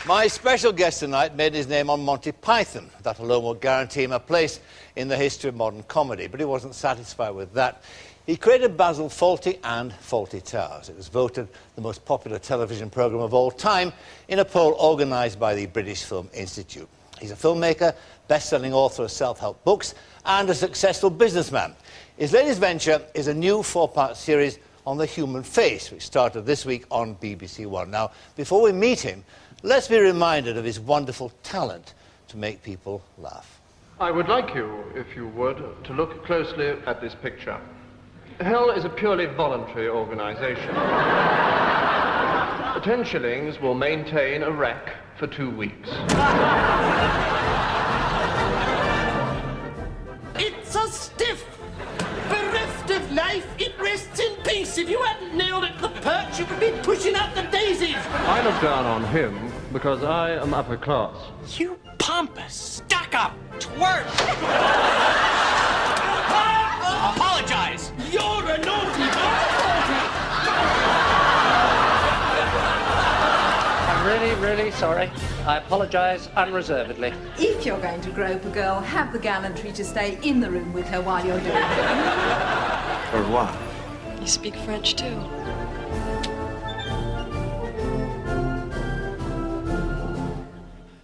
My special guest tonight made his name on Monty Python. That alone will guarantee him a place in the history of modern comedy. But he wasn't satisfied with that. He created Basil Fawlty and Fawlty Towers. It was voted the most popular television programme of all time in a poll organised by the British Film Institute. He's a filmmaker, best-selling author of self-help books, and a successful businessman. His latest venture is a new 4-part series on the human face, which started this week on BBC One. Now, before we meet him, let's be reminded of his wonderful talent to make people laugh. I would like you, if you would, to look closely at this picture. Hell is a purely voluntary organisation. 10 shillings will maintain a wreck for 2 weeks. It's a stiff, bereft of life, it rests in peace. If you hadn't nailed it to the perch, you would be pushing out the daisies. I look down on him because I am upper class. You pompous, stuck-up twerp! Apologize! You're a naughty boy! I'm really, really sorry. I apologise unreservedly. If you're going to grope a girl, have the gallantry to stay in the room with her while you're doing it. Au revoir. You speak French, too.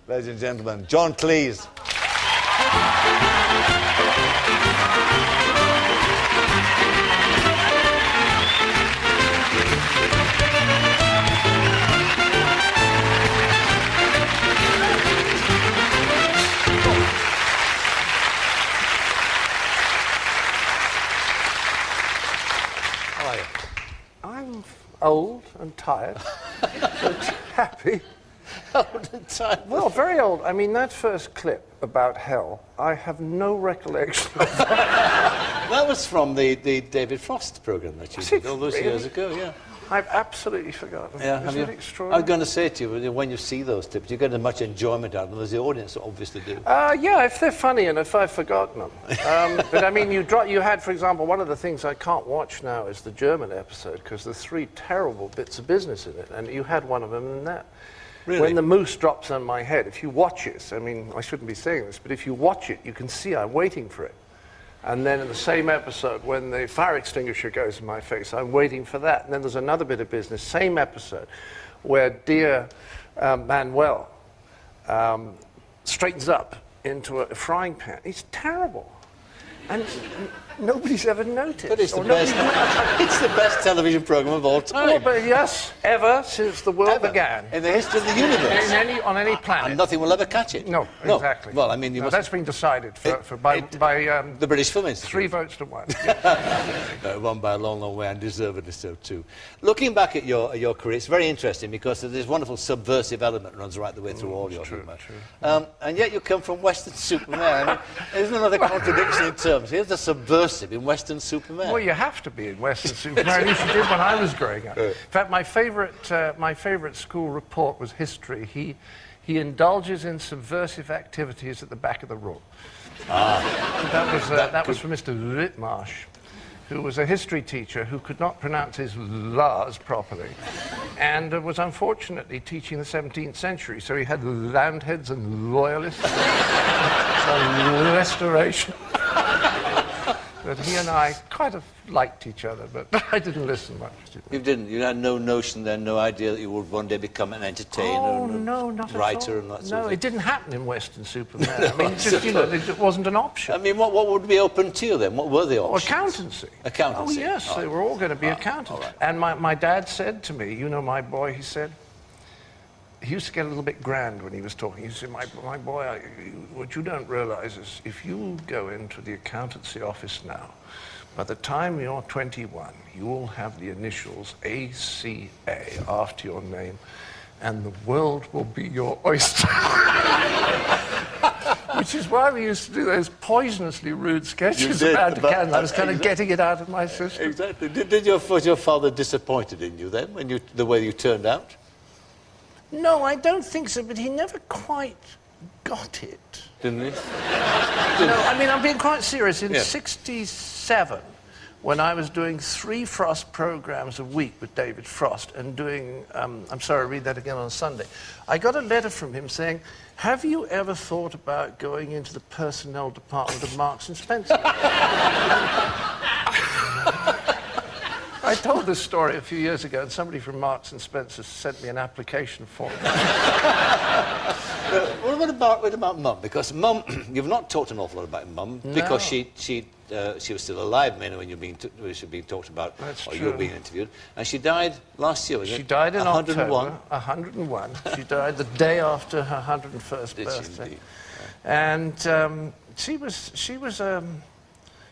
Ladies and gentlemen, John Cleese. How are you? I'm old and tired, but happy. Old and tired. Well, very old. I mean, that first clip about hell, I have no recollection of that. That was from the David Frost programme that you did all those years ago, yeah. I've absolutely forgotten. Yeah, Isn't have it you? extraordinary? I was going to say to you, when you see those tips, you get as much enjoyment out of them as the audience obviously do. Yeah, if they're funny and if I've forgotten them. But I mean, you had, for example, one of the things I can't watch now is the German episode because there's 3 terrible bits of business in it, and you had one of them in that. Really? When the moose drops on my head, if you watch it, I mean, I shouldn't be saying this, but if you watch it, you can see I'm waiting for it. And then in the same episode, when the fire extinguisher goes in my face, I'm waiting for that. And then there's another bit of business, same episode, where dear Manuel straightens up into a frying pan. It's terrible. And nobody's ever noticed. But it's the best television programme of all time. Oh, but yes, ever since the world began. In the history of the universe. On any planet. And nothing will ever catch it. No, exactly. Well, I mean, that's been decided by the British Film Institute. 3 votes to 1. Won by a long, long way, and deservedly so too. Looking back at your career, it's very interesting because there's this wonderful subversive element that runs right the way through all your films. And yet you come from Western Superman. I mean, isn't another contradiction in terms? Here's the subversive in Western Superman. Well, you have to be in Western Superman. At least you did when I was growing up. In fact, my favourite school report was history. He indulges in subversive activities at the back of the room. That was from Mr. Rittmarsh, who was a history teacher who could not pronounce his L's properly, and was unfortunately teaching the 17th century, so he had Roundheads and Loyalists, and Restoration. But he and I kind of liked each other, but I didn't listen much. You didn't? You had no notion then, no idea that you would one day become an entertainer and a writer and that sort of thing? No, it didn't happen in Western Superman. I mean, it wasn't an option. I mean, what would be open to you then? What were the options? Accountancy. Accountancy? Oh, yes, they were all going to be accountants. Right. And my dad said to me, you know, my boy, he said, he used to get a little bit grand when he was talking. He said, my boy, what you don't realize is if you go into the accountancy office now, by the time you're 21, you will have the initials ACA after your name, and the world will be your oyster. Which is why we used to do those poisonously rude sketches about the candle. I was kind of getting it out of my system. Exactly. Was your father disappointed in you then, when the way you turned out? No, I don't think so, but he never quite got it. Didn't he? No, I mean, I'm being quite serious. In '67, when I was doing 3 Frost programs a week with David Frost and doing, I'm sorry, read that again on Sunday. I got a letter from him saying, have you ever thought about going into the personnel department of Marks and Spencer? I told this story a few years ago, and somebody from Marks and Spencer sent me an application form. What about Mum? Because Mum, you've not talked an awful lot about Mum, because she was still alive, mainly when she was being talked about. That's or true. you were being interviewed. And she died last year, She died in 101. October, 101. She died the day after her 101st Did birthday. she indeed? And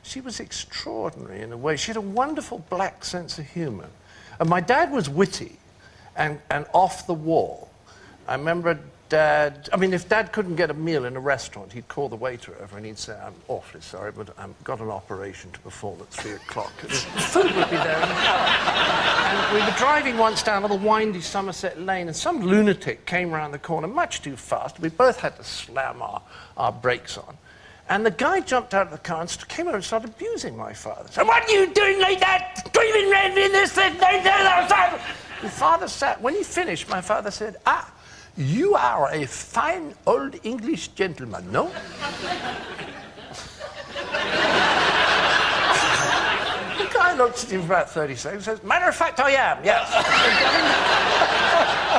she was extraordinary in a way. She had a wonderful black sense of humour. And my dad was witty and off the wall. I remember Dad, I mean, if Dad couldn't get a meal in a restaurant, he'd call the waiter over and he'd say, I'm awfully sorry, but I've got an operation to perform at 3 o'clock. The food would be there in an hour. And we were driving once down a little windy Somerset Lane, and some lunatic came round the corner much too fast. We both had to slam our brakes on. And the guy jumped out of the car and came over and started abusing my father. So, what are you doing like that? Screaming around in this thing? My father sat. When he finished, my father said, you are a fine old English gentleman, no? The guy looked at him for about 30 seconds and says, matter of fact, I am, yes.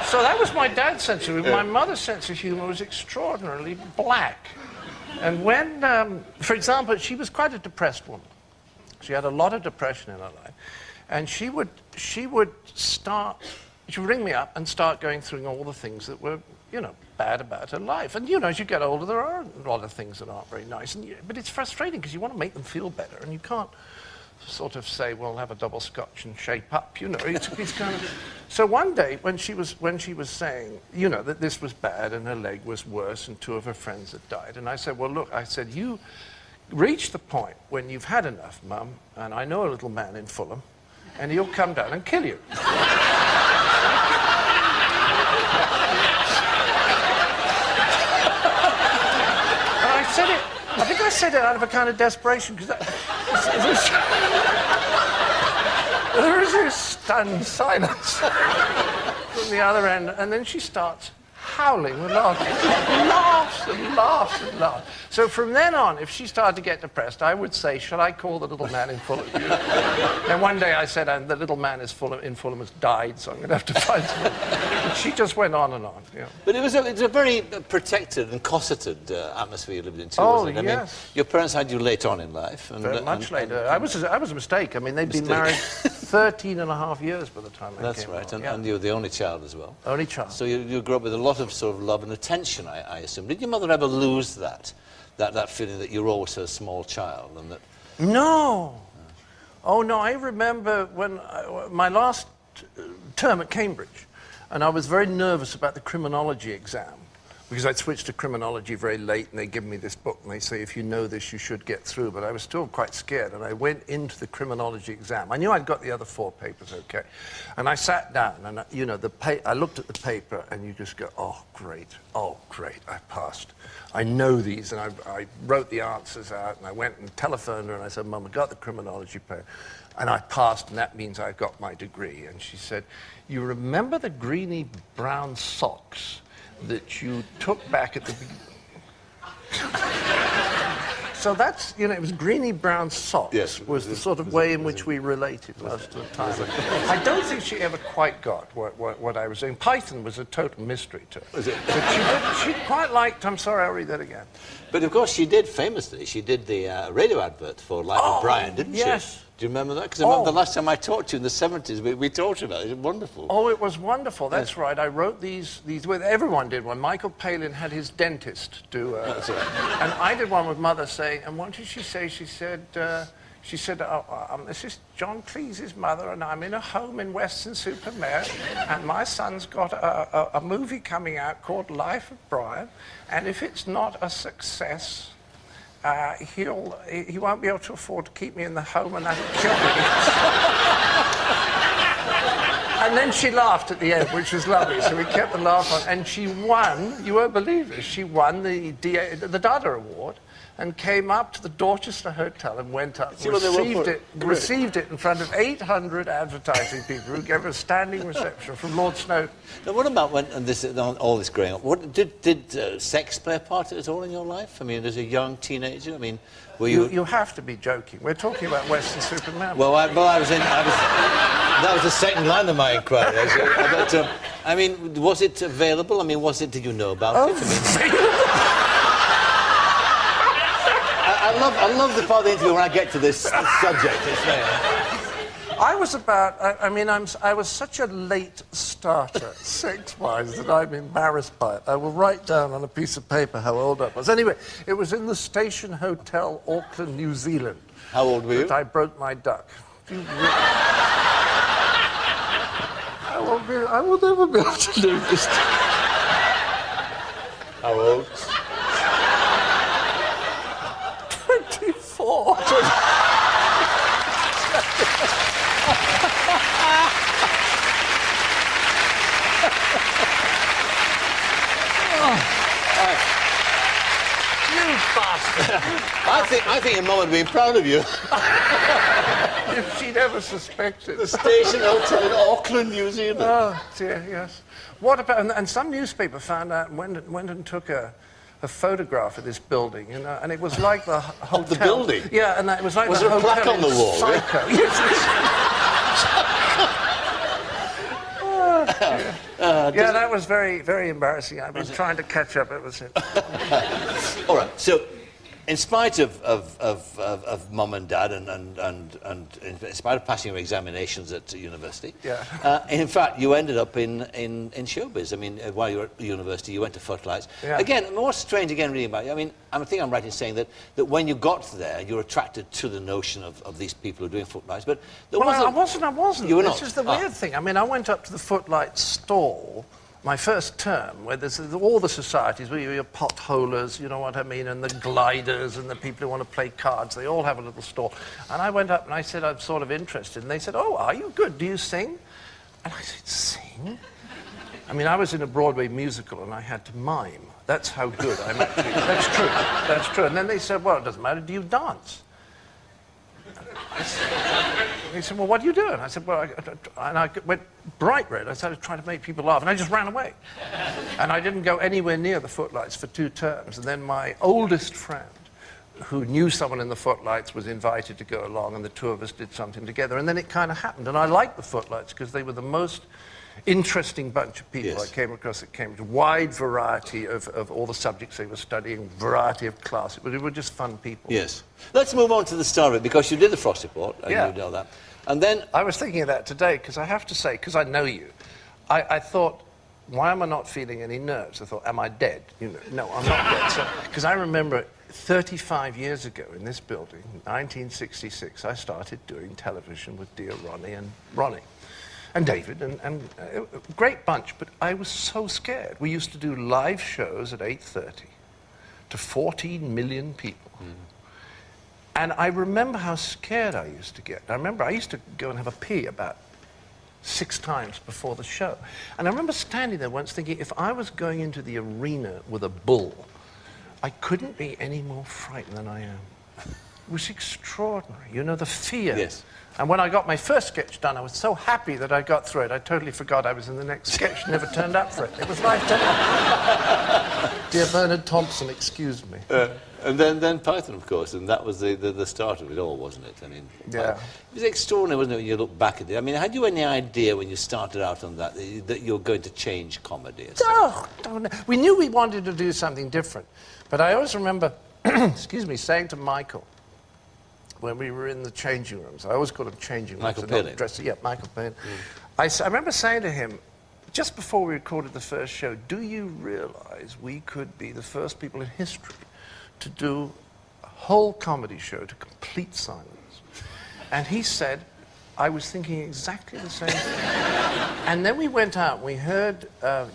So that was my dad's sense of humour. My mother's sense of humour was extraordinarily black. And when, for example, she was quite a depressed woman. She had a lot of depression in her life. And she would ring me up and start going through all the things that were, bad about her life. And, as you get older, there are a lot of things that aren't very nice. But it's frustrating because you want to make them feel better. And you can't sort of say, well, have a double scotch and shape up, It's kind of... So one day, when she was saying, that this was bad and her leg was worse and 2 of her friends had died. And I said, well, look, you reach the point when you've had enough, Mum, and I know a little man in Fulham, and he'll come down and kill you. I think I said it out of a kind of desperation, because there is this stunned silence from the other end, and then she starts howling with laughter. Laughs and laughs and laughs. So from then on, if she started to get depressed, I would say, shall I call the little man in Fulham? And one day I said, the little man in Fulham has died, so I'm going to have to find someone. And she just went on and on. But it's a very protected and cosseted atmosphere you lived in too, Oh, wasn't it? yes. I mean, your parents had you late on in life. And, Very much later. I was a mistake. I mean, they'd been married 13 and a half years by the time I came That's right, along. and you were the only child as well. Only child. So you grew up with a lot of sort of love and attention, I assume. Did your mother ever lose that feeling that you were always a small child? And that... No. Oh, no, I remember when my last term at Cambridge, and I was very nervous about the criminology exam, because I'd switched to criminology very late, and they give me this book, and they say, if you know this, you should get through. But I was still quite scared, and I went into the criminology exam. I knew I'd got the other 4 papers okay. And I sat down, and, I looked at the paper, and you just go, oh, great, I passed. I know these, and I wrote the answers out, and I went and telephoned her, and I said, Mum, I got the criminology paper. And I passed, and that means I got my degree. And she said, you remember the greeny brown socks that you took back at the beginning? So that's, it was greeny brown socks. Yes, was the sort of way in which we related most of the time. I don't think she ever quite got what I was saying. Python was a total mystery to her. Was it? But she quite liked, I'm sorry, I'll read that again. But of course, she did the radio advert for Life of Brian, didn't she? Yes. Do you remember that? Because I remember the last time I talked to you in the 70s, we talked about it. It was wonderful. Oh, it was wonderful. That's right. I wrote these with everyone did one. Michael Palin had his dentist do. That's right. And I did one with Mother saying. And what did she say? She said, this is John Cleese's mother, and I'm in a home in Weston-super-Mare, and my son's got a movie coming out called Life of Brian, and if it's not a success, he won't be able to afford to keep me in the home, and that'll kill me. And then she laughed at the end, which was lovely, so we kept the laugh on. And she won, you won't believe this, she won the Dada Award and came up to the Dorchester Hotel and went up See and what they were for? received it in front of 800 advertising people who gave a standing reception from Lord Snowdon. Now, what about when all this growing up? What did sex play a part at all in your life? I mean, as a young teenager, I mean, were you? You have to be joking. We're talking about Western Superman. Well, that was the second line of my inquiry. But, I mean, was it available? I mean, did you know about it? I mean, I love the part of the interview when I get to this subject. It's there. I was such a late starter, sex-wise, that I'm embarrassed by it. I will write down on a piece of paper how old I was. Anyway, it was in the Station Hotel, Auckland, New Zealand. How old were you? That I broke my duck. I will never be able to do this. How old? 24. You bastard! I think your mum would be proud of you. If she'd ever suspected. The Station Hotel in Auckland, New Zealand. Oh, dear, yes. What about... And some newspaper found out and went and took a photograph of this building, you know, and it was like the hotel. Of the building? Yeah, and it was like was the there hotel. a plaque on the wall? Psycho. Yeah, that was very, very embarrassing. I've been trying to catch up. It was it. All right. So, in spite of mum and dad, and in spite of passing your examinations at university, yeah. In fact, you ended up in showbiz. I mean, while you were at university, you went to Footlights. Yeah. Again, what's strange again reading about you? I mean, I think I'm right in saying that when you got there, you were attracted to the notion of these people who are doing Footlights, but there I wasn't. You were This not? is the weird thing. I mean, I went up to the Footlights stall my first term, where there's all the societies, where you're potholers, you know what I mean, and the gliders and the people who want to play cards, they all have a little stall. And I went up and I said, I'm sort of interested. And they said, oh, are you good? Do you sing? And I said, sing? I mean, I was in a Broadway musical and I had to mime. That's how good I'm actually. That's true. That's true. And then they said, well, it doesn't matter. Do you dance? He said, well, what are you doing? I said, well, and I went bright red. I started trying to make people laugh, and I just ran away. And I didn't go anywhere near the Footlights for 2 terms. And then my oldest friend, who knew someone in the Footlights, was invited to go along, and the two of us did something together. And then it kind of happened. And I liked the Footlights because they were the most interesting bunch of people I came across at Cambridge. Wide variety of all the subjects they were studying, variety of class. They were just fun people. Yes. Let's move on to the start of it, because you did the Frost Report, and Yeah. you did all that. And then... I was thinking of that today, because I have to say, because I know you, I thought, why am I not feeling any nerves? I thought, am I dead? You know, no, I'm not dead. Because I remember 35 years ago in this building, 1966, I started doing television with dear Ronnie and David, and a great bunch, but I was so scared. We used to do live shows at 8:30 to 14 million people. And I remember how scared I used to get. I remember I used to go and have a pee about 6 times before the show. And I remember standing there once thinking, if I was going into the arena with a bull, I couldn't be any more frightened than I am. It was extraordinary, you know, the fear. Yes. And when I got my first sketch done, I was so happy that I got through it. I totally forgot I was in the next sketch, never turned up for it. It was like, dear Bernard Thompson, excuse me. And then Python, of course, and that was the start of it all, wasn't it? I mean, Yeah. It was extraordinary, wasn't it, when you look back at it? I mean, had you any idea when you started out on that you were going to change comedy? Oh, don't know. We knew we wanted to do something different. But I always remember, excuse me, saying to Michael, when we were in the changing rooms, I always call them changing rooms. Michael Palin. Yeah, Michael Palin. I remember saying to him, just before we recorded the first show, do you realize we could be the first people in history to do a whole comedy show to complete silence? And he said, I was thinking exactly the same thing. And then we went out and we heard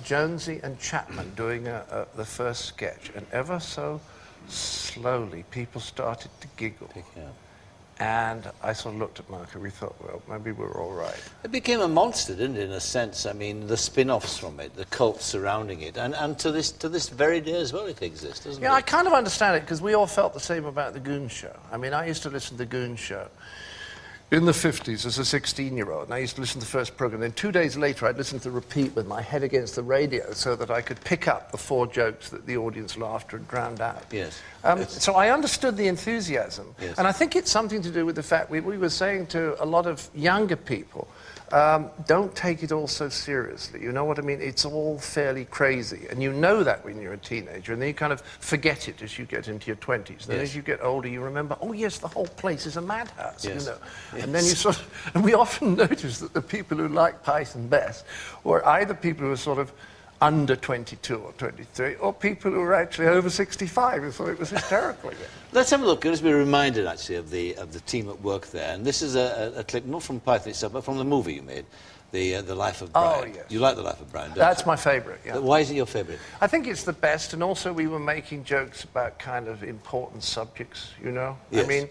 Jonesy and Chapman doing the first sketch, and ever so slowly people started to giggle. Yeah. And I sort of looked at Mark and we thought, well, maybe we're all right. It became a monster, didn't it, in a sense? I mean, the spin-offs from it, the cult surrounding it, and to this very day as well it exists, doesn't it? Yeah, I kind of understand it, because we all felt the same about The Goon Show. I mean, I used to listen to The Goon Show in the 50s as a 16-year-old, and I used to listen to the first program. Then 2 days later, I'd listen to the repeat with my head against the radio so that I could pick up the 4 jokes that the audience laughter had drowned out. Yes. So I understood the enthusiasm. Yes. And I think it's something to do with the fact we were saying to a lot of younger people, don't take it all so seriously. You know what I mean? It's all fairly crazy. And you know that when you're a teenager, and then you kind of forget it as you get into your 20s. Then as you get older, you remember, oh yes, the whole place is a madhouse, yes. you know. Yes. And then you sort of, and we often notice that the people who like Python best were either people who were sort of under 22 or 23, or people who were actually over 65 who thought it was hysterical again. Let's have a look. Let's be reminded, actually, of the team at work there. And this is a clip, not from Python itself, but from the movie you made, the Life of Brian. Oh, yes. You like The Life of Brian, don't That's you? my favourite, yeah. Why is it your favourite? I think it's the best, and also we were making jokes about kind of important subjects, you know? Yes. I mean,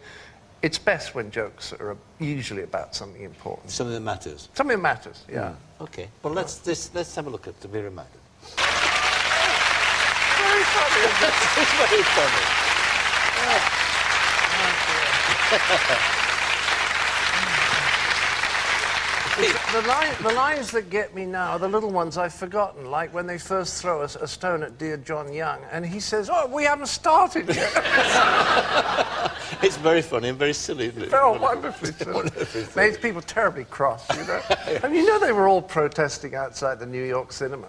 it's best when jokes are usually about something important. Something that matters. Something that matters, yeah. Okay. Well, let's have a look at to be reminded. Very funny. It's very funny. The lines that get me now are the little ones I've forgotten, like when they first throw a stone at dear John Young, and he says, oh, we haven't started yet. It's very funny and very silly, isn't it? Oh, wonderfully silly. Made people terribly cross, you know. And you know they were all protesting outside the New York cinema.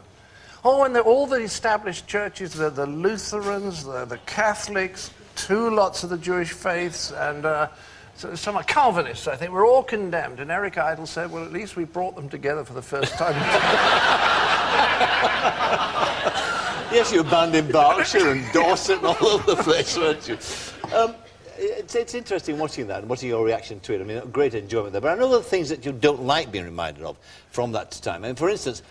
Oh, and all the established churches, the Lutherans, the Catholics, 2 lots of the Jewish faiths, and some Calvinists, I think, were all condemned. And Eric Idle said, well, at least we brought them together for the first time. Yes, you were banned in Berkshire and Dorset and all over the place, weren't you? It's interesting watching that and watching your reaction to it. I mean, great enjoyment there. But I know the things that you don't like being reminded of from that time. I mean, for instance,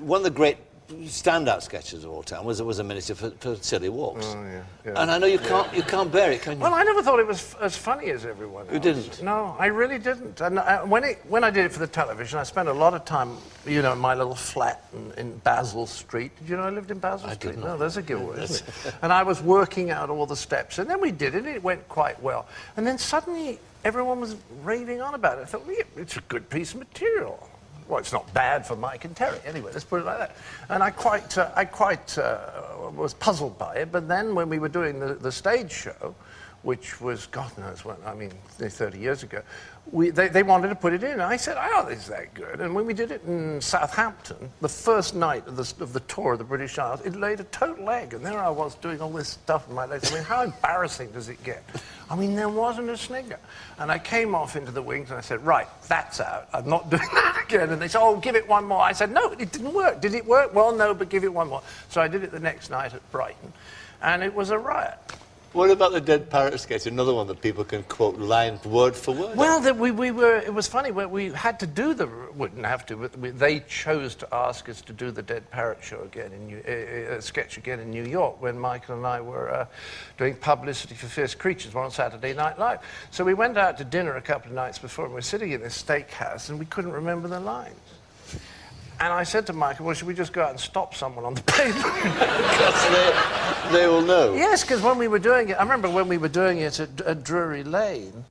one of the great standout sketches of all time was a minister for Silly Walks. Oh, yeah. And I know you can't bear it, can you? Well, I never thought it was as funny as everyone else. You didn't? No, I really didn't. And when I did it for the television, I spent a lot of time, you know, in my little flat in Basil Street. Did you know I lived in Basil Street? did not. No, there's a giveaway, isn't it? And I was working out all the steps. And then we did it, and it went quite well. And then suddenly, everyone was raving on about it. I thought, well, it's a good piece of material. Well, it's not bad for Mike and Terry. Anyway, let's put it like that. And I quite was puzzled by it. But then when we were doing the stage show, which was, God knows when, I mean, 30 years ago, they wanted to put it in. And I said, oh, is that good? And when we did it in Southampton, the first night of the tour of the British Isles, it laid a total egg. And there I was doing all this stuff in my legs. I mean, how embarrassing does it get? I mean, there wasn't a snigger. And I came off into the wings and I said, right, that's out. I'm not doing that again. And they said, oh, give it one more. I said, no, it didn't work. Did it work? Well, no, but give it one more. So I did it the next night at Brighton. And it was a riot. What about the Dead Parrot sketch? Another one that people can quote line word for word. Well, it was funny. We had to do wouldn't have to, but they chose to ask us to do the Dead Parrot show again, sketch again in New York when Michael and I were doing publicity for Fierce Creatures on Saturday Night Live. So we went out to dinner a couple of nights before, and we were sitting in this steakhouse, and we couldn't remember the lines. And I said to Michael, well, should we just go out and stop someone on the pavement? Because they will know. Yes, because when we were doing it, I remember when we were doing it at Drury Lane,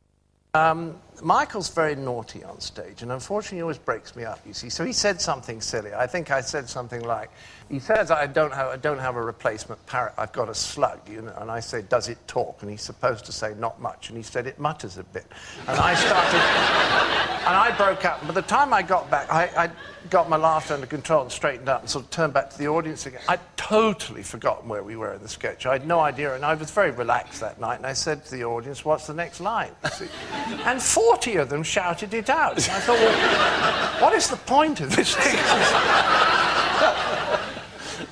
Michael's very naughty on stage, and unfortunately he always breaks me up, you see. So he said something silly. I think I said something like, he says, I don't have a replacement parrot, I've got a slug, you know. And I say, does it talk? And he's supposed to say, not much. And he said, it mutters a bit. And I started, and I broke up. By the time I got back, I got my laughter under control and straightened up and sort of turned back to the audience again. I'd totally forgotten where we were in the sketch. I had no idea, and I was very relaxed that night, and I said to the audience, what's the next line? And 40 of them shouted it out. And I thought, well, what is the point of this thing?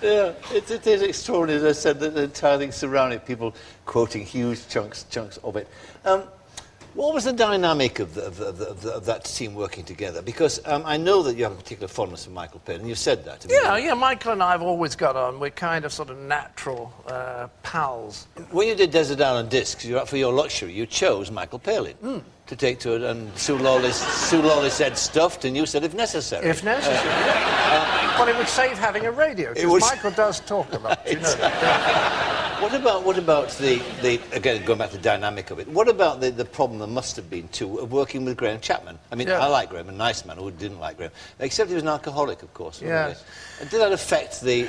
Yeah, it is extraordinary, as I said, the entire thing surrounding people quoting huge chunks of it. What was the dynamic of that team working together? Because I know that you have a particular fondness for Michael Palin, and you've said that to me. Yeah, Michael and I have always got on. We're kind of sort of natural pals. When you did Desert Island Discs, for your luxury, you chose Michael Palin to take to it, and Sue Lawley said stuffed, and you said if necessary. If necessary. Well, it would save having a radio, because Michael does talk a lot, you know that. What about the again, going back to the dynamic of it, what about the problem there must have been, too, of working with Graham Chapman? I mean, I like Graham, a nice man who didn't like Graham, except he was an alcoholic, of course. Yes. Did that affect the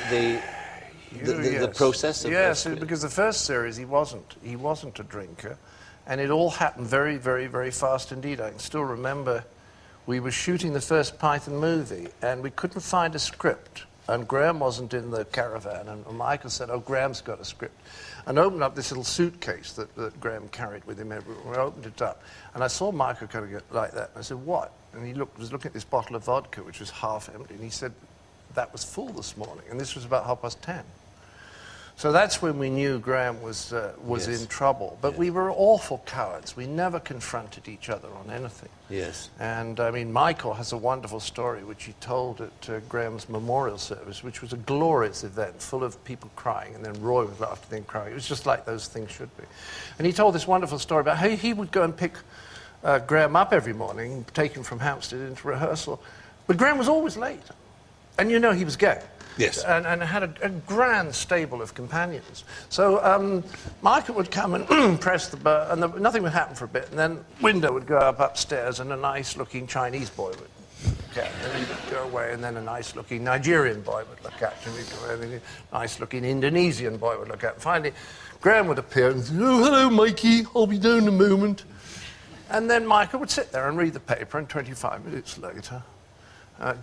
process? Yes, because the first series he wasn't a drinker, and it all happened very, very, very fast indeed. I can still remember we were shooting the first Python movie, and we couldn't find a script. And Graham wasn't in the caravan, and Michael said, oh, Graham's got a script. And opened up this little suitcase that Graham carried with him everywhere. We opened it up, and I saw Michael kind of get like that. And I said, what? And he was looking at this bottle of vodka, which was half empty, and he said, that was full this morning, and this was about 10:30. So that's when we knew Graham was in trouble. But we were awful cowards. We never confronted each other on anything. Yes. And, I mean, Michael has a wonderful story which he told at Graham's memorial service, which was a glorious event, full of people crying, and then Roy was laughing, then crying. It was just like those things should be. And he told this wonderful story about how he would go and pick Graham up every morning, take him from Hampstead into rehearsal. But Graham was always late. And you know he was gay. Yes. And had a grand stable of companions. So Michael would come and press the button, and nothing would happen for a bit, and then window would go up upstairs, and a nice-looking Chinese boy would look at him, and he'd go away, and then a nice-looking Nigerian boy would look at him, he'd go away, and then a nice-looking Indonesian boy would look at him. Finally, Graham would appear and say, oh, hello, Mikey, I'll be down in a moment. And then Michael would sit there and read the paper, and 25 minutes later,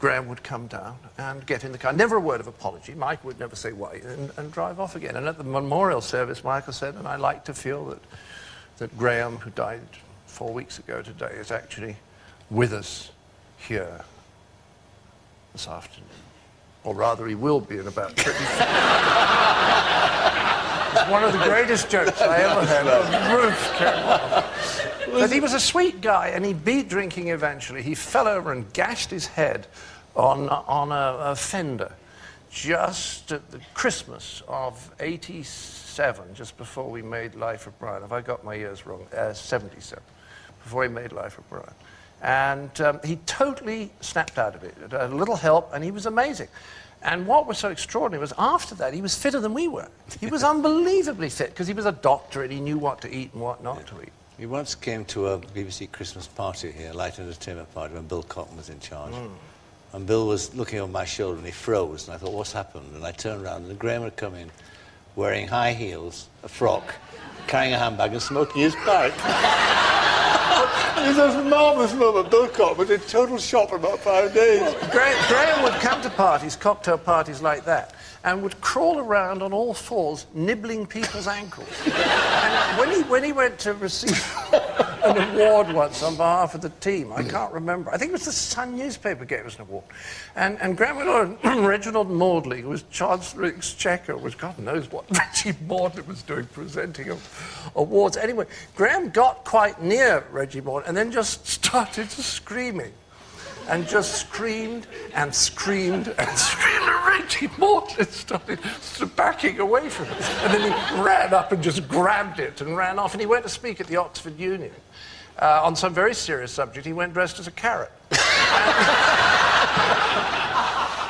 Graham would come down and get in the car. Never a word of apology. Mike would never say why, and drive off again. And at the memorial service, Michael said, and I like to feel that Graham, who died 4 weeks ago today, is actually with us here this afternoon. Or rather, he will be in about 30 It's one of the greatest jokes I ever heard. The roof came off. But he was a sweet guy, and he beat drinking eventually. He fell over and gashed his head on a fender just at the Christmas of '87, just before we made Life of Brian. Have I got my years wrong? 77, before he made Life of Brian. And he totally snapped out of it. A little help, and he was amazing. And what was so extraordinary was after that, he was fitter than we were. He was unbelievably fit, because he was a doctor and he knew what to eat and what not to eat. He once came to a BBC Christmas party here, light entertainment party, when Bill Cotton was in charge. And Bill was looking over my shoulder and he froze, and I thought, what's happened? And I turned around and Graham had come in wearing high heels, a frock, carrying a handbag and smoking his pipe. It was a marvellous moment. Bill Cotton was in total shock for about 5 days. Well, Graham would come to parties, cocktail parties like that, and would crawl around on all fours, nibbling people's ankles. And when he went to receive an award once on behalf of the team, I can't remember, I think it was the Sun newspaper gave us an award, and Graham went on, Reginald Maudley, who was Chancellor of Exchequer, was God knows what Reggie Maudley was doing, presenting awards. Anyway, Graham got quite near Reggie Maudley and then just started screaming. And just screamed and screamed and screamed. And Reggie Maudley started backing away from it. And then he ran up and just grabbed it and ran off. And he went to speak at the Oxford Union on some very serious subject. He went dressed as a carrot.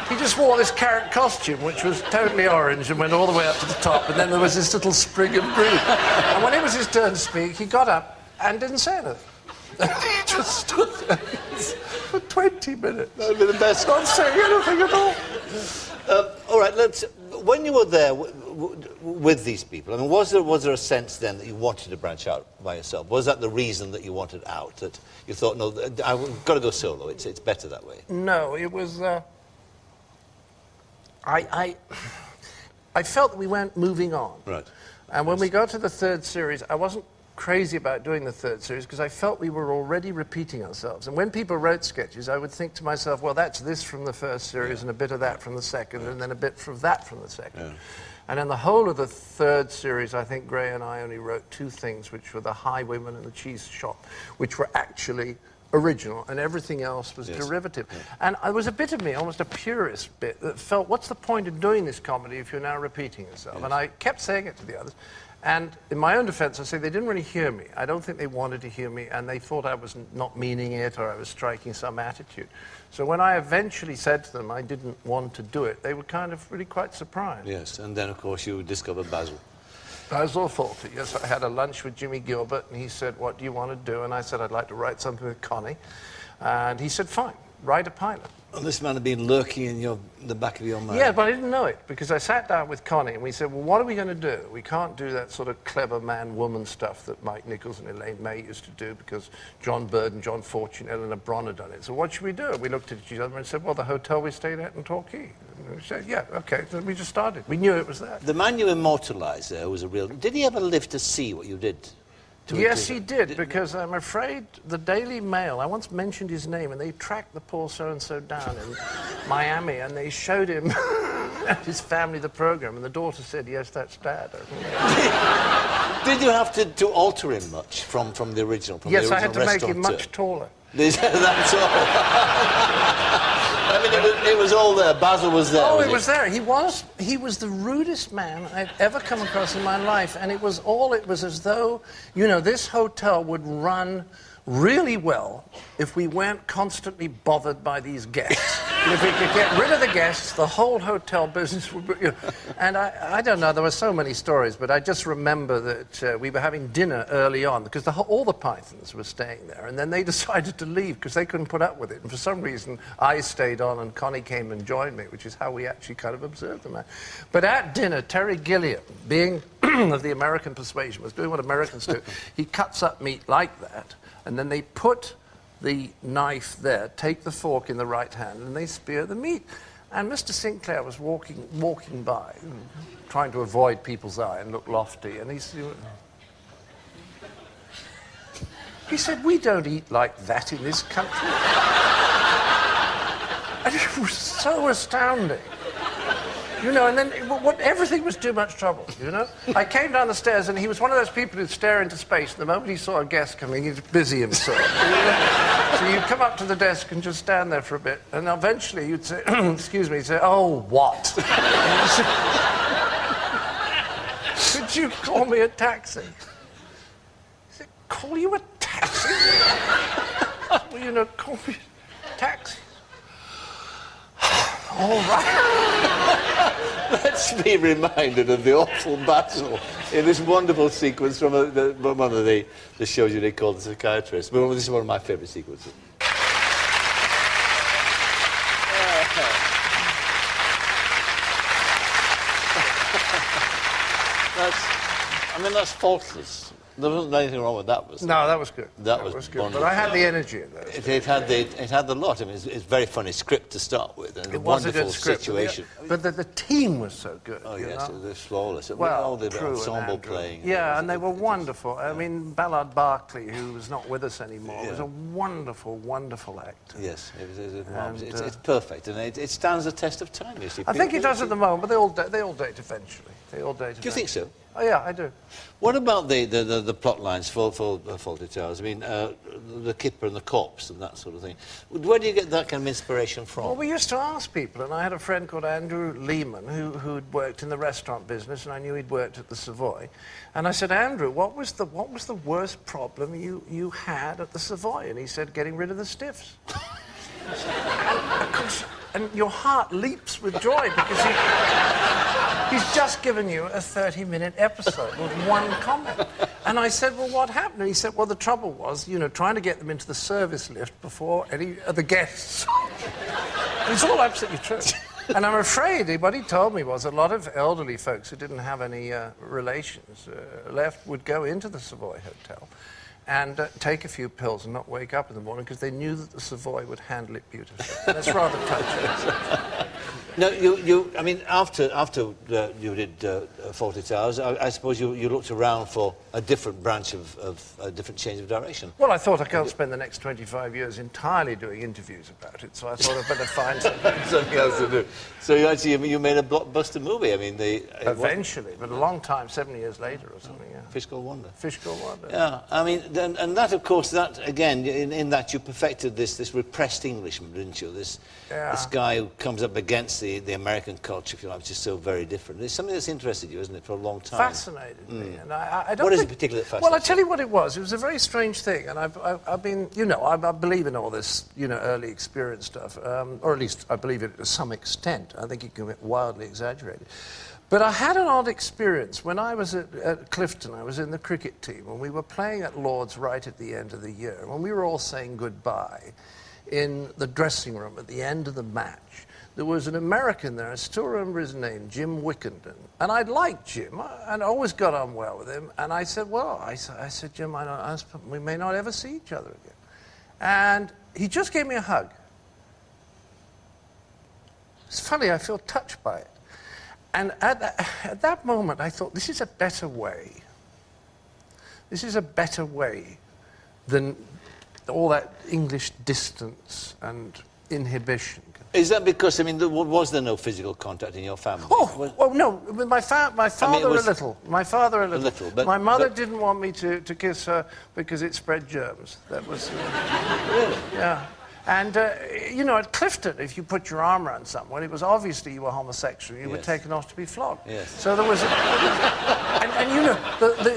He just wore this carrot costume, which was totally orange and went all the way up to the top. And then there was this little sprig of green. And when it was his turn to speak, he got up and didn't say anything. He just stood there for 20 minutes. That would be the best. Not saying anything at all. All right, when you were there with these people, I mean, was there a sense then that you wanted to branch out by yourself? Was that the reason that you wanted out? That you thought, no, I've got to go solo. It's better that way. No, it was. I felt that we weren't moving on. Right. And when we got to the third series, I wasn't crazy about doing the third series because I felt we were already repeating ourselves. And when people wrote sketches, I would think to myself, well, that's this from the first series and a bit of that from the second and then a bit from that from the second. Yeah. And in the whole of the third series, I think Gray and I only wrote 2 things, which were the Highwayman and the Cheese Shop, which were actually original, and everything else was derivative. Yeah. And there was a bit of me, almost a purist bit, that felt, what's the point of doing this comedy if you're now repeating yourself? Yes. And I kept saying it to the others. And in my own defense, I say they didn't really hear me. I don't think they wanted to hear me, and they thought I was not meaning it or I was striking some attitude. So when I eventually said to them I didn't want to do it, they were kind of really quite surprised. Yes, and then, of course, you discovered Basil. Basil Fawlty, yes. I had a lunch with Jimmy Gilbert, and he said, what do you want to do? And I said, I'd like to write something with Connie. And he said, fine, write a pilot. And this man had been lurking in the back of your mind. Yeah, but I didn't know it, because I sat down with Connie, and we said, well, what are we going to do? We can't do that sort of clever man-woman stuff that Mike Nichols and Elaine May used to do, because John Bird, John Fortune, Eleanor Bron had done it. So what should we do? We looked at each other and said, well, the hotel we stayed at in Torquay. And we said, yeah, okay. So we just started. We knew it was that. The man you immortalised there was a real... Did he ever live to see what you did? Yes, he did, because I'm afraid the Daily Mail, I once mentioned his name, and they tracked the poor so-and-so down in Miami, and they showed him and his family the program, and the daughter said, yes, that's Dad. Did you have to alter him much from the original? From yes, the original I had to make him much taller. That's all. I mean, it was all there. Basil was there. Oh, it was there. He was the rudest man I'd ever come across in my life, and it was as though, you know, this hotel would run really well if we weren't constantly bothered by these guests. And if we could get rid of the guests, the whole hotel business would be... You know. And I don't know, there were so many stories, but I just remember that we were having dinner early on, because all the Pythons were staying there, and then they decided to leave because they couldn't put up with it. And for some reason, I stayed on, and Connie came and joined me, which is how we actually kind of observed the man. But at dinner, Terry Gilliam, being of the American persuasion, was doing what Americans do. He cuts up meat like that, and then they put the knife there, take the fork in the right hand, and they spear the meat. And Mr. Sinclair was walking by, trying to avoid people's eye and look lofty, and he said, we don't eat like that in this country. And it was so astounding. You know, and then everything was too much trouble, you know? I came down the stairs, and he was one of those people who'd stare into space, and the moment he saw a guest coming, he'd busy himself. You know? So you'd come up to the desk and just stand there for a bit, and eventually you'd say, excuse me, he'd say, oh, what? Could you call me a taxi? He said, call you a taxi? Well, you know, call me a taxi. All right. Let's be reminded of the awful Basil in this wonderful sequence from one of the shows you did called The Psychiatrist. But this is one of my favourite sequences. That's faultless. There wasn't anything wrong with that, was there? No, that was good. That was good. Wonderful. But I had the energy in those. It had the lot. I mean, it's a very funny script to start with, and it was wonderful a good script, situation. But the team was so good. Oh yes, know? it was flawless. Well, all the Prue ensemble and playing. Yeah, and they were wonderful. I mean, Ballard Barkley, who was not with us anymore, was a wonderful, wonderful actor. Yes, it's perfect, and it stands the test of time. You see, I think it does at the moment, but they all date eventually. Do you think so? Oh yeah, I do. What about the plot lines for Fawlty Towers? I mean, the Kipper and the corpse and that sort of thing. Where do you get that kind of inspiration from? Well, we used to ask people, and I had a friend called Andrew Lehman who'd worked in the restaurant business, and I knew he'd worked at the Savoy. And I said, Andrew, what was the worst problem you had at the Savoy? And he said, getting rid of the stiffs. And your heart leaps with joy because he's just given you a 30-minute episode with one comment. And I said, well, what happened? And he said, well, the trouble was, you know, trying to get them into the service lift before any of the guests. It's all absolutely true. And I'm afraid what he told me was a lot of elderly folks who didn't have any relations left would go into the Savoy Hotel and take a few pills and not wake up in the morning because they knew that the Savoy would handle it beautifully. That's rather touching. No, I mean, after you did 40 Towers, I suppose you looked around for a different branch of a different change of direction. Well, I thought I can't spend the next 25 years entirely doing interviews about it, so I thought I'd better find something else to do. So you made a blockbuster movie. I mean, eventually, but a long time, 7 years later or something. Yeah. Fish Called Wanda. Fish Called Wanda. Yeah, I mean, and that, of course, that again, in that you perfected this repressed Englishman, didn't you? This guy who comes up against the American culture, if you like, which is so very different. It's something that's interested you, isn't it, for a long time? Fascinated me, and I don't. What is it particularly that fascinates Well, I tell you what it was. It was a very strange thing, and I've been, you know, I believe in all this, you know, early experience stuff, or at least I believe it to some extent. I think it can be wildly exaggerated. But I had an odd experience. When I was at Clifton, I was in the cricket team, and we were playing at Lord's right at the end of the year. When we were all saying goodbye in the dressing room at the end of the match, there was an American there, I still remember his name, Jim Wickenden. And I liked Jim, and I always got on well with him. And I said, well, I said, Jim, we may not ever see each other again. And he just gave me a hug. It's funny, I feel touched by it. And at that moment, I thought, this is a better way. This is a better way than all that English distance and inhibition. Is that because, I mean, was there no physical contact in your family? Oh no, with my father a little. My father a little. But my mother didn't want me to kiss her because it spread germs. That was... Really? Yeah. And, you know, at Clifton, if you put your arm around someone, it was obviously you were homosexual. You were taken off to be flogged. Yes. So there was... and you know,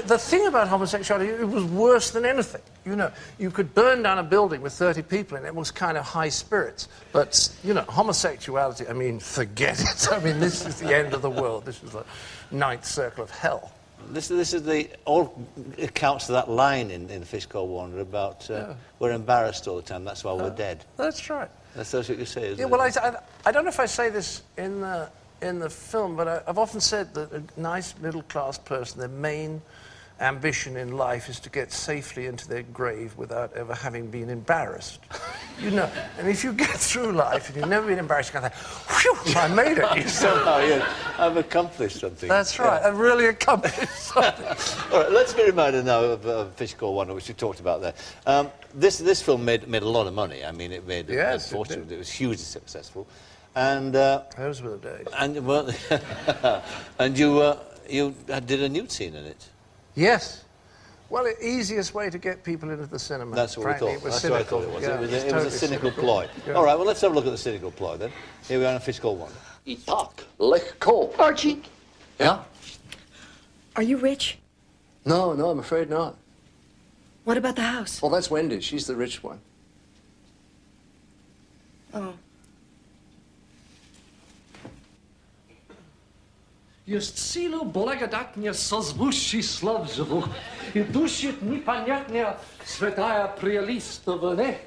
the thing about homosexuality, it was worse than anything. You know, you could burn down a building with 30 people in it. It was kind of high spirits. But, you know, homosexuality, I mean, forget it. I mean, this is the end of the world. This is the ninth circle of hell. This is the all accounts to that line in Fish Called Wanda about we're embarrassed all the time. That's why we're dead. That's right. That's what you say, isn't it? Well, I don't know if I say this in the film, but I've often said that a nice middle-class person, their main ambition in life is to get safely into their grave without ever having been embarrassed. You know, and if you get through life and you've never been embarrassed, you can think, whew, I made it. Somehow, I've accomplished something. That's right, I've really accomplished something. All right, let's be reminded now of Fish Called Wanda, which we talked about there. This film made a lot of money. I mean, it made a fortune. It was hugely successful. And those were the days. And, well, and you did a nude scene in it. Yes. Well, the easiest way to get people into the cinema. That's what frankly, we thought. It was That's cynical. what I thought it was. Yeah, It was a cynical ploy. Yeah. All right, well, let's have a look at the cynical ploy then. Here we are in Fish Called Wanda. Tak, lekko. Archie, Yeah? Are you rich? No, I'm afraid not. What about the house? Well, that's Wendy. She's the rich one. Oh. Jest silu благодатня созвущий слов живу, и душит непонятня святая прелистовая.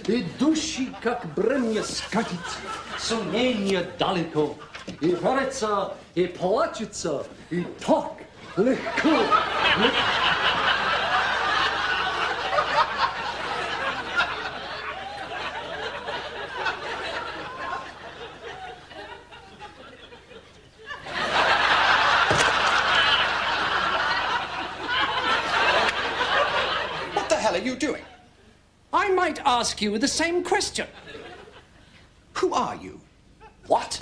И души, как бремя скатит, сомнение далеко, и верится, и плачется, и так легко. what the hell are you doing? I might ask you the same question. Who are you? What?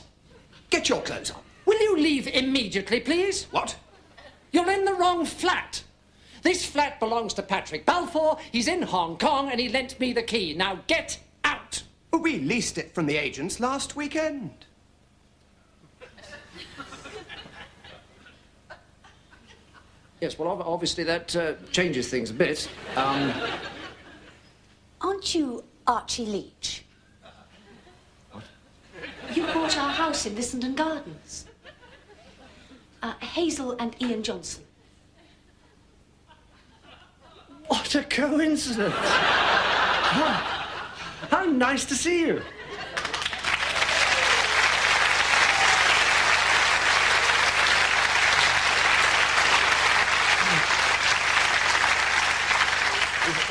Get your clothes on. Will you leave immediately, please? What? You're in the wrong flat. This flat belongs to Patrick Balfour. He's in Hong Kong and he lent me the key. Now get out. We leased it from the agents last weekend. Yes, well, obviously that changes things a bit. Aren't you Archie Leach? What? You bought our house in Lissenden Gardens. Hazel and Ian Johnson. What a coincidence. How nice to see you.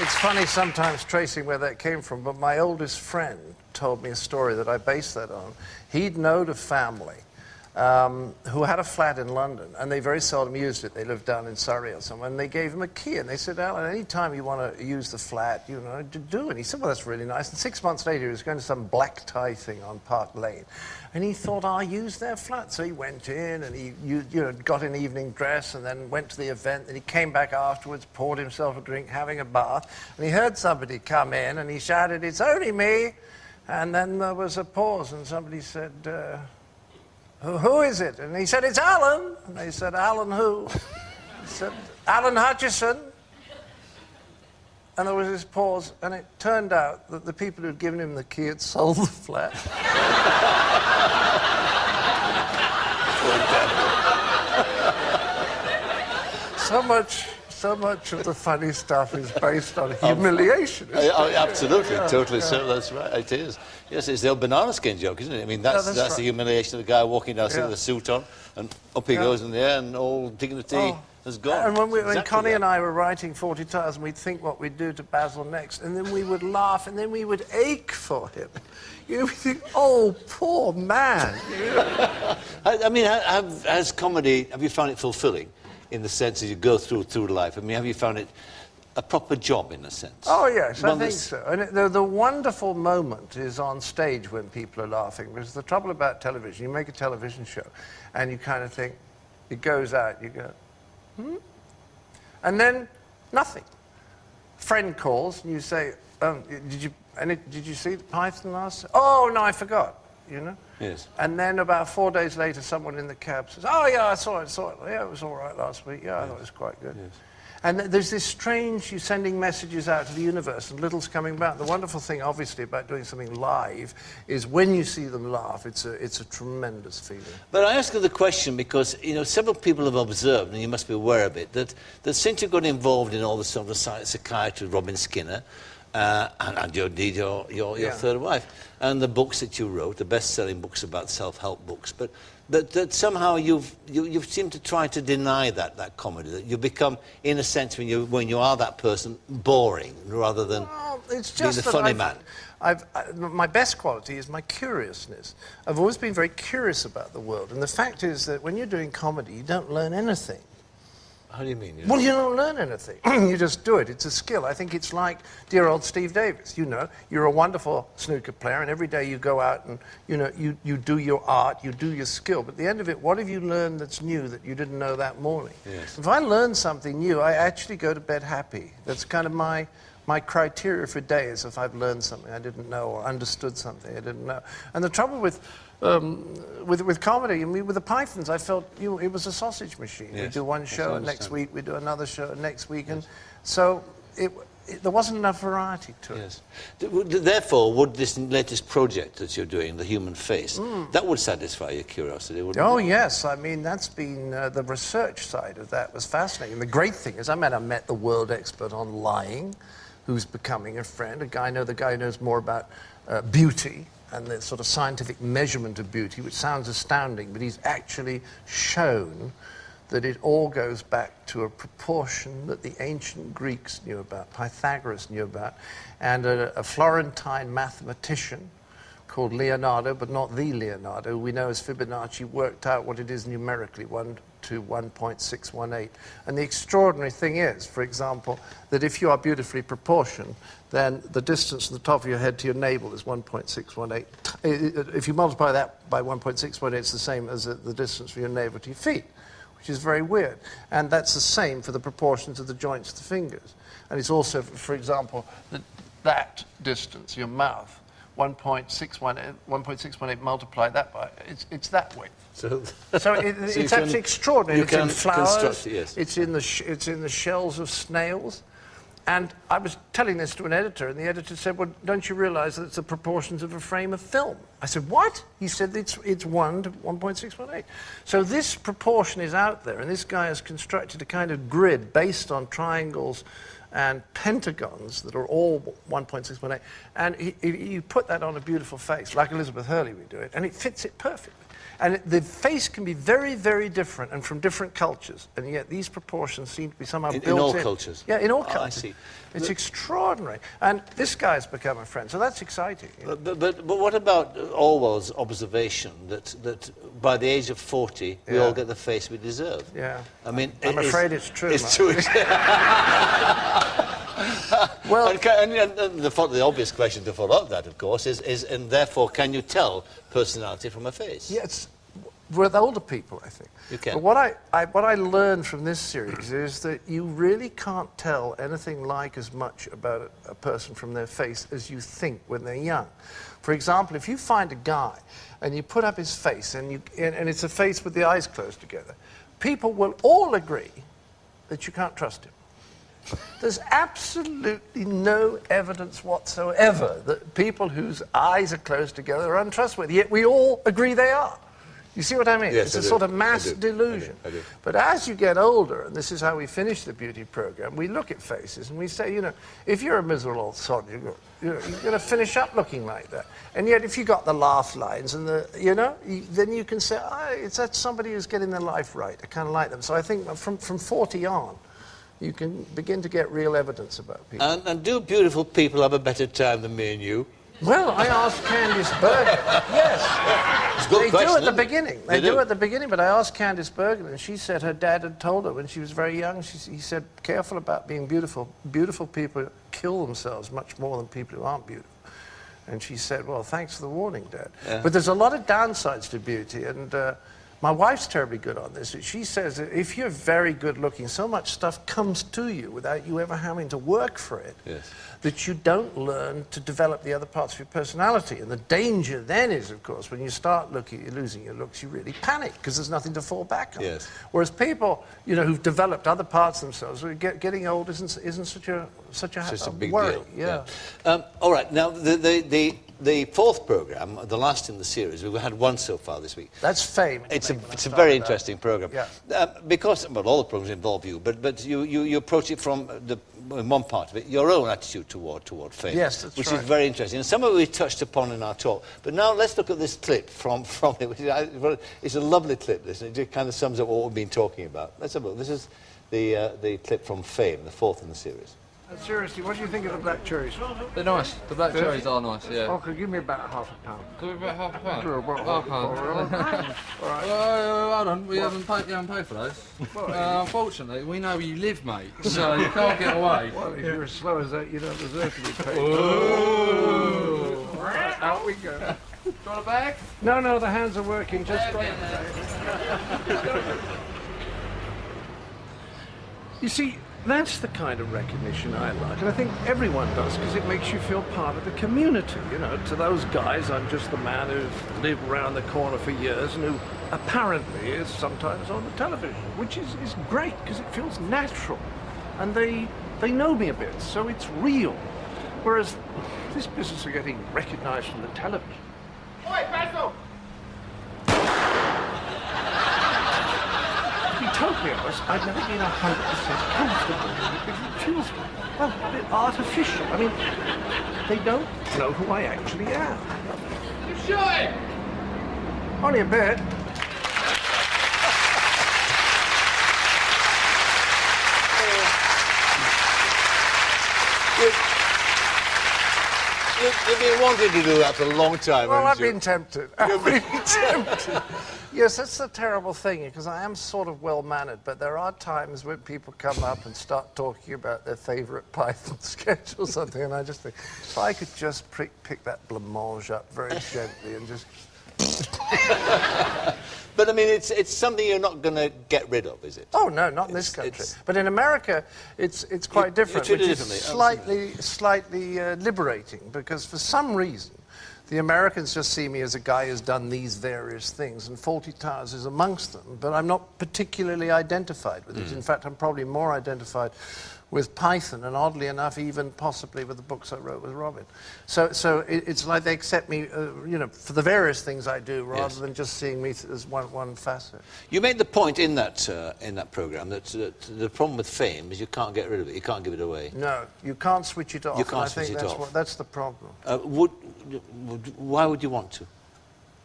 It's funny sometimes tracing where that came from, but my oldest friend told me a story that I based that on. He'd known a family who had a flat in London, and they very seldom used it. They lived down in Surrey or somewhere, and they gave him a key, and they said, Alan, any time you want to use the flat, you know, do it. He said, well, that's really nice. And 6 months later, he was going to some black tie thing on Park Lane, and he thought, I'll use their flat. So he went in, and he got an evening dress, and then went to the event, and he came back afterwards, poured himself a drink, having a bath, and he heard somebody come in, and he shouted, it's only me. And then there was a pause, and somebody said, who is it? And he said, it's Alan. And they said, Alan who? He said, Alan Hutchison. And there was this pause, and it turned out that the people who'd given him the key had sold the flat. So much of the funny stuff is based on humiliation. Absolutely, Yeah, totally. yeah. So that's right. It is. Yes, it's the old banana skin joke, isn't it? I mean, that's right. the humiliation of the guy walking down with a suit on, and up he goes in the air, and all dignity has gone. And when Exactly Connie that. and I were writing 40 Tires, and we'd think what we'd do to Basil next, and then we would laugh, and then we would ache for him. You know, we think, oh, poor man. I mean, has comedy, have you found it fulfilling in the sense as you go through life? I mean, have you found it a proper job in a sense? Oh, yes, I think that's- so. And the wonderful moment is on stage when people are laughing, because the trouble about television, you make a television show, and you kind of think, it goes out, you go, and then nothing. Friend calls, and you say, did you see Python last? Oh, no, I forgot, you know? Yes. And then about 4 days later, someone in the cab says, oh, yeah, I saw it. Yeah, it was all right last week. Yeah, I thought it was quite good. Yes. And there's this strange, you sending messages out to the universe and little's coming back. The wonderful thing, obviously, about doing something live is when you see them laugh, it's a tremendous feeling. But I ask you the question because, you know, several people have observed, and you must be aware of it, that since you got involved in all the sort of psychiatry, Robin Skinner, and your third wife, and the books that you wrote, the best-selling books about self-help books, but that somehow you've seemed to try to deny that comedy, that you become, in a sense, when you are that person, boring rather than It's being just the funny man. my best quality is my curiousness. I've always been very curious about the world, and the fact is that when you're doing comedy, you don't learn anything. How do you mean? Well, you don't learn anything. You just do it. It's a skill. I think it's like dear old Steve Davis. You know, you're a wonderful snooker player, and every day you go out and, you know, you do your art, you do your skill. But at the end of it, what have you learned that's new that you didn't know that morning? Yes. If I learn something new, I actually go to bed happy. That's kind of my criteria for days if I've learned something I didn't know or understood something I didn't know. And the trouble with comedy, I mean, with the Pythons, I felt it was a sausage machine. Yes. We do one Yes, I show, and understand. next week we do another show, and next week, and so there wasn't enough variety to it. Yes. Therefore, would this latest project that you're doing, The Human Face, that would satisfy your curiosity, wouldn't Oh, it? yes. I mean, that's been the research side of that was fascinating. The great thing is I met the world expert on lying, who's becoming a friend, the guy who knows more about beauty and the sort of scientific measurement of beauty, which sounds astounding, but he's actually shown that it all goes back to a proportion that the ancient Greeks knew about, Pythagoras knew about, and a Florentine mathematician called Leonardo, but not the Leonardo, we know as Fibonacci, worked out what it is numerically, 1 to 1.618. And the extraordinary thing is, for example, that if you are beautifully proportioned, then the distance from the top of your head to your navel is 1.618. If you multiply that by 1.618, it's the same as the distance from your navel to your feet, which is very weird. And that's the same for the proportions of the joints of the fingers. And it's also, for example, that distance, your mouth, 1.618 multiply that by, it's that width. So It's actually extraordinary. It's in flowers, construct it, yes. it's in the shells of snails. And I was telling this to an editor, and the editor said, well, don't you realize that it's the proportions of a frame of film? I said, what? He said, it's 1 to 1.618. So this proportion is out there, and this guy has constructed a kind of grid based on triangles and pentagons that are all 1.618. And you put that on a beautiful face, like Elizabeth Hurley would do it, and it fits it perfectly. And the face can be very, very different and from different cultures. And yet these proportions seem to be somehow built in. In all cultures? Yeah, in all Oh, cultures. I see. It's extraordinary. And this guy's become a friend, so that's exciting. But what about Orwell's observation that by the age of 40, we all get the face we deserve? Yeah. I mean, I'm afraid it's true. It's true. Well, and the obvious question to follow up that, of course, is and therefore, can you tell personality from a face? Yes, with older people, I think. You can. But what I learned from this series is that you really can't tell anything like as much about a person from their face as you think when they're young. For example, if you find a guy and you put up his face and it's a face with the eyes closed together, people will all agree that you can't trust him. There's absolutely no evidence whatsoever that people whose eyes are closed together are untrustworthy, yet we all agree they are. You see what I mean? Yes, it's a sort of mass delusion. I do. But as you get older, and this is how we finish the beauty program, we look at faces and we say, you know, if you're a miserable old sod, you're going to finish up looking like that. And yet if you got the laugh lines and then you can say, that's somebody who's getting their life right. I kind of like them. So I think from 40 on, you can begin to get real evidence about people. And do beautiful people have a better time than me and you? Well, I asked Candice Bergen. Yes. It's a good question, do at the isn't it? beginning. They do at the beginning, but I asked Candice Bergen, and she said her dad had told her when she was very young, he said, careful about being beautiful. Beautiful people kill themselves much more than people who aren't beautiful. And she said, well, thanks for the warning, Dad. Yeah. But there's a lot of downsides to beauty, and my wife's terribly good on this. She says that if you're very good looking, so much stuff comes to you without you ever having to work for it, that you don't learn to develop the other parts of your personality. And the danger then is, of course, when you start losing your looks, you really panic because there's nothing to fall back on. Yes. Whereas people, who've developed other parts of themselves, getting old isn't such a big worry. deal. Yeah. All right. Now the fourth program, the last in the series, we've had one so far this week. That's Fame. It's a very interesting program. Yeah. Because all the programs involve you, but you approach it from one part of it, your own attitude toward fame. Yes, that's which is very interesting. And some of it we touched upon in our talk. But now let's look at this clip from it. It's a lovely clip, this, and it kind of sums up what we've been talking about. Let's have a look. This is the clip from Fame, the fourth in the series. Seriously, what do you think of the black cherries? They're nice. The black cherries are nice, yeah. Okay, give me about half a pound. Give me about half a pound? Sure, well, All right. Hold on, you haven't paid for those. Unfortunately, we know where you live, mate, so you can't get away. Well, if you're as slow as that, you don't deserve to be paid. Oh. Out we go. Do you want a bag? No, the hands are working just right. You see, that's the kind of recognition I like, and I think everyone does, because it makes you feel part of the community. To those guys, I'm just the man who's lived around the corner for years and who apparently is sometimes on the television, which is great, because it feels natural. And they know me a bit, so it's real. Whereas this business of getting recognized from the television. Oi, Basil! To be totally honest, I've never been 100% comfortable. It feels, a bit artificial. I mean, they don't know who I actually am. You shot him! Only a bit. You've been wanting to do that for a long time, Well, I've haven't you? been tempted. I've been tempted. Yes, that's the terrible thing, because I am sort of well-mannered, but there are times when people come up and start talking about their favourite Python sketch or something, and I just think, if I could just pick that blancmange up very gently and just... But, I mean, it's something you're not going to get rid of, is it? Oh, no, not in this country. But in America, it's quite different, which is slightly liberating, because for some reason, the Americans just see me as a guy who's done these various things, and Fawlty Towers is amongst them, but I'm not particularly identified with it. In fact, I'm probably more identified with Python, and oddly enough, even possibly with the books I wrote with Robin. So it's like they accept me, for the various things I do, rather than just seeing me as one facet. You made the point in that program that the problem with fame is you can't get rid of it, you can't give it away. No, you can't switch it off. You can't switch it off. That's the problem. Why would you want to?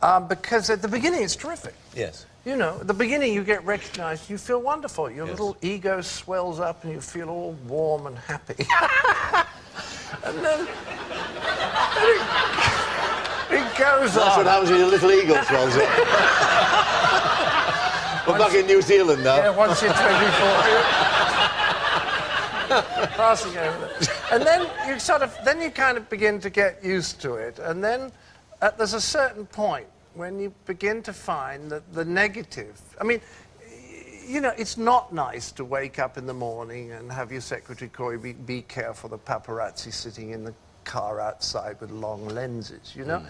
Because at the beginning it's terrific. Yes. You know, at the beginning you get recognised, you feel wonderful. Your little ego swells up and you feel all warm and happy. And then it goes on. That's what happens when your little ego swells up. We're back in New Zealand now. Yeah, once you're 24. Passing over there. And then you kind of begin to get used to it. And then there's a certain point when you begin to find that the negative, I mean, you know, it's not nice to wake up in the morning and have your secretary call you, be careful, the paparazzi sitting in the car outside with long lenses, you know?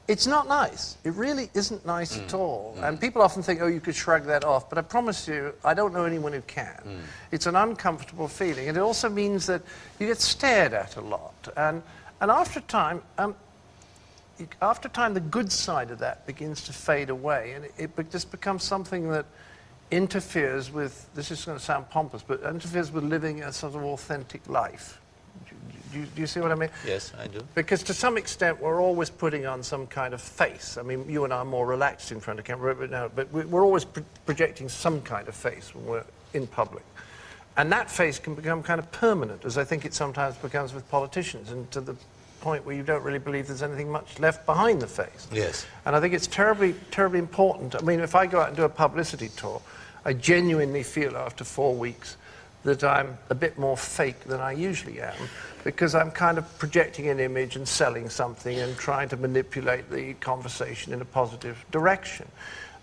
It's not nice. It really isn't nice at all. And people often think, oh, you could shrug that off. But I promise you, I don't know anyone who can. It's an uncomfortable feeling. And it also means that you get stared at a lot. And after time, the good side of that begins to fade away. And it just becomes something that interferes with, this is going to sound pompous, but interferes with living a sort of authentic life. Do you see what I mean? Yes, I do. Because to some extent, we're always putting on some kind of face. I mean, you and I are more relaxed in front of camera now, but we're always projecting some kind of face when we're in public. And that face can become kind of permanent, as I think it sometimes becomes with politicians, and to the point where you don't really believe there's anything much left behind the face. Yes. And I think it's terribly, terribly important. I mean, if I go out and do a publicity tour, I genuinely feel after 4 weeks that I'm a bit more fake than I usually am, because I'm kind of projecting an image and selling something and trying to manipulate the conversation in a positive direction.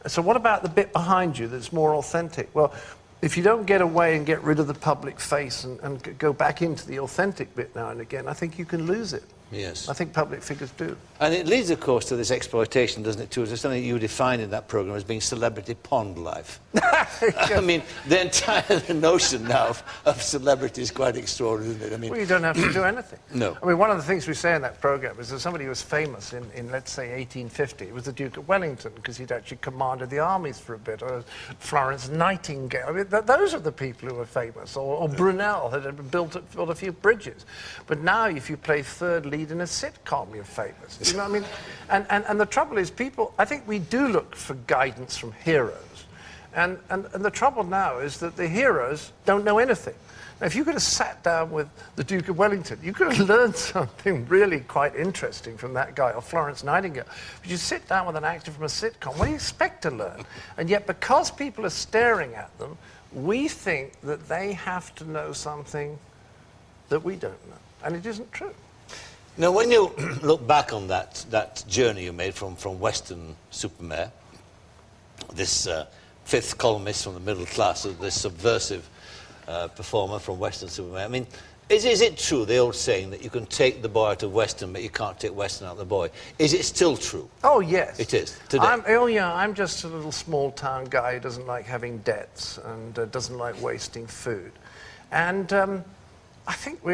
So what about the bit behind you that's more authentic? Well, if you don't get away and get rid of the public face and go back into the authentic bit now and again, I think you can lose it. Yes. I think public figures do. And it leads, of course, to this exploitation, doesn't it, too? It's something you define in that programme as being celebrity pond life. I mean, the entire notion now of celebrity is quite extraordinary, isn't it? I mean, well, you don't have to do anything. No. I mean, one of the things we say in that programme is that somebody who was famous in, let's say, 1850, it was the Duke of Wellington, because he'd actually commanded the armies for a bit, or Florence Nightingale. I mean, those are the people who were famous, or Brunel had built a few bridges. But now, if you play third lead in a sitcom, you're famous. You know what I mean? And the trouble is, people, I think we do look for guidance from heroes. And the trouble now is that the heroes don't know anything. Now, if you could have sat down with the Duke of Wellington, you could have learned something really quite interesting from that guy, or Florence Nightingale. But you sit down with an actor from a sitcom, what do you expect to learn? And yet, because people are staring at them, we think that they have to know something that we don't know. And it isn't true. Now, when you look back on that journey you made from Western Supermare, this fifth columnist from the middle class, this subversive performer from Western Supermare, I mean, is it true, the old saying, that you can take the boy out of Western, but you can't take Western out of the boy? Is it still true? Oh, yes. It is, today? I'm just a little small-town guy who doesn't like having debts and doesn't like wasting food. And I think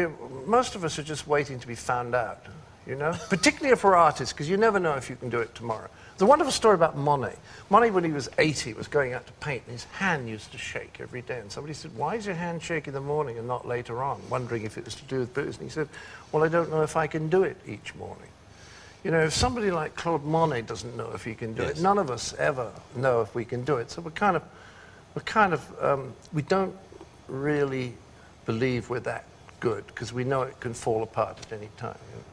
most of us are just waiting to be found out, you know? Particularly if we're artists, because you never know if you can do it tomorrow. There's a wonderful story about Monet. Monet, when he was 80, was going out to paint, and his hand used to shake every day. And somebody said, why is your hand shake in the morning and not later on? Wondering if it was to do with booze. And he said, well, I don't know if I can do it each morning. You know, if somebody like Claude Monet doesn't know if he can do it, none of us ever know if we can do it. So we don't really believe we're that good, because we know it can fall apart at any time. You know?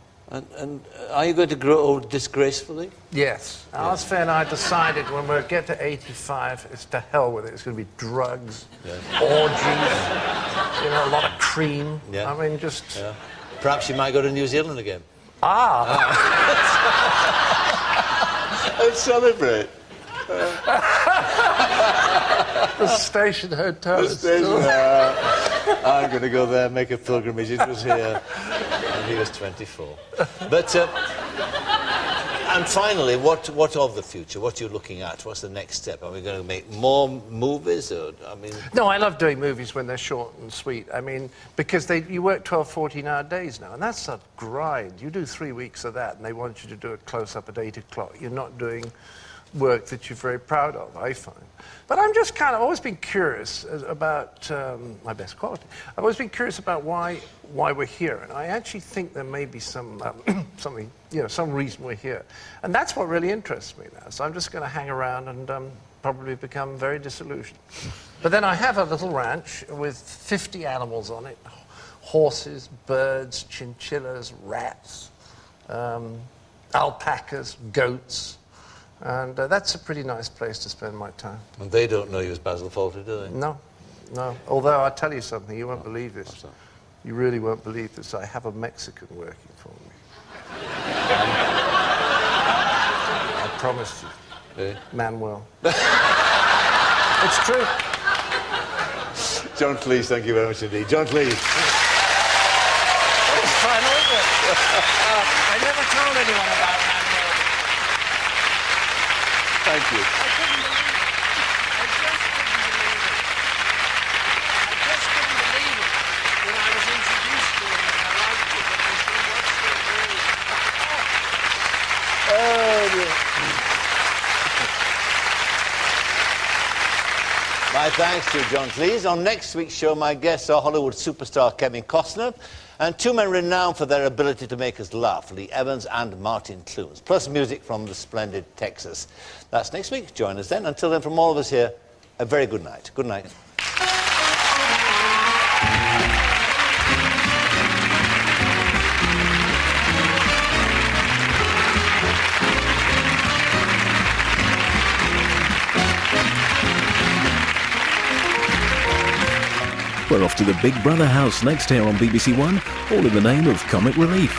And are you going to grow old disgracefully? Yes. Alice Faye and I decided when we get to 85, it's to hell with it. It's going to be drugs, orgies, you know, a lot of cream. Yeah. I mean, just... Yeah. Perhaps you might go to New Zealand again. And celebrate. The station hotel. The station, I'm going to go there, make a pilgrimage. It was here, and he was 24. But, and finally, what of the future? What are you looking at? What's the next step? Are we going to make more movies? Or, I mean... No, I love doing movies when they're short and sweet. I mean, because you work 12, 14-hour days now, and that's a grind. You do 3 weeks of that, and they want you to do a close-up at 8 o'clock. You're not doing work that you're very proud of, I find. But I'm just kind of always been curious about my best quality. I've always been curious about why we're here, and I actually think there may be some something, some reason we're here, and that's what really interests me now. So I'm just going to hang around and probably become very disillusioned. But then I have a little ranch with 50 animals on it: horses, birds, chinchillas, rats, alpacas, goats. And that's a pretty nice place to spend my time. And they don't know you as Basil Fawlty, do they? No, no. Although I'll tell you something, you won't believe this. You really won't believe this. I have a Mexican working for me. I promised you. Eh? Manuel. It's true. John Cleese, thank you very much indeed. John Cleese. That was fun, wasn't it? I never told anyone about Manuel. Thank you. I couldn't believe it. I just couldn't believe it when I was introduced to him and I liked it. And I said, what's that really? Oh, dear. My thanks to John Cleese. On next week's show, my guests are Hollywood superstar Kevin Costner and two men renowned for their ability to make us laugh, Lee Evans and Martin Clunes, plus music from the splendid Texas. That's next week. Join us then. Until then, from all of us here, a very good night. Good night. We're off to the Big Brother house next here on BBC One, all in the name of comic relief.